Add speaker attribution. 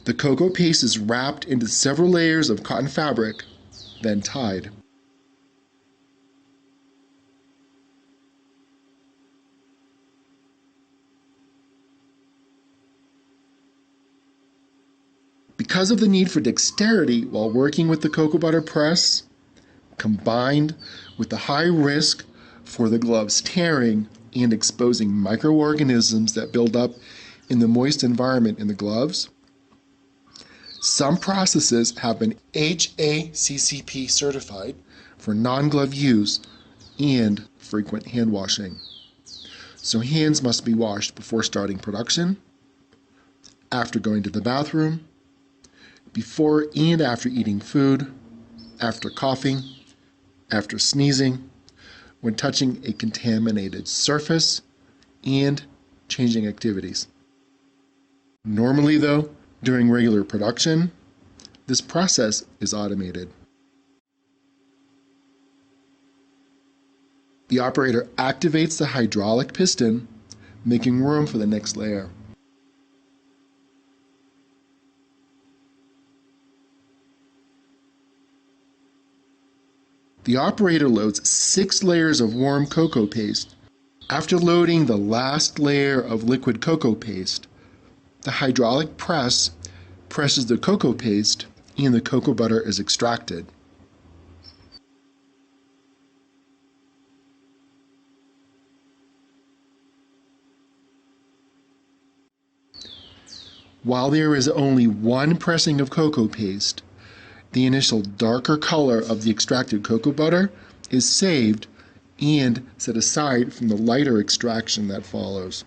Speaker 1: The cocoa paste is wrapped into several layers of cotton fabric, then tied. Because of the need for dexterity while working with the cocoa butter press, combined with the high risk for the gloves tearing and exposing microorganisms that build up in the moist environment in the gloves, some processes have been HACCP certified for non-glove use and frequent hand washing. So hands must be washed before starting production, after going to the bathroom, before and after eating food, after coughing, after sneezing, when touching a contaminated surface, and changing activities. Normally though, during regular production, this process is automated. The operator activates the hydraulic piston, making room for the next layer. The operator loads 6 layers of warm cocoa paste. After loading the last layer of liquid cocoa paste, the hydraulic press presses the cocoa paste and the cocoa butter is extracted. While there is only one pressing of cocoa paste, the initial darker color of the extracted cocoa butter is saved and set aside from the lighter extraction that follows.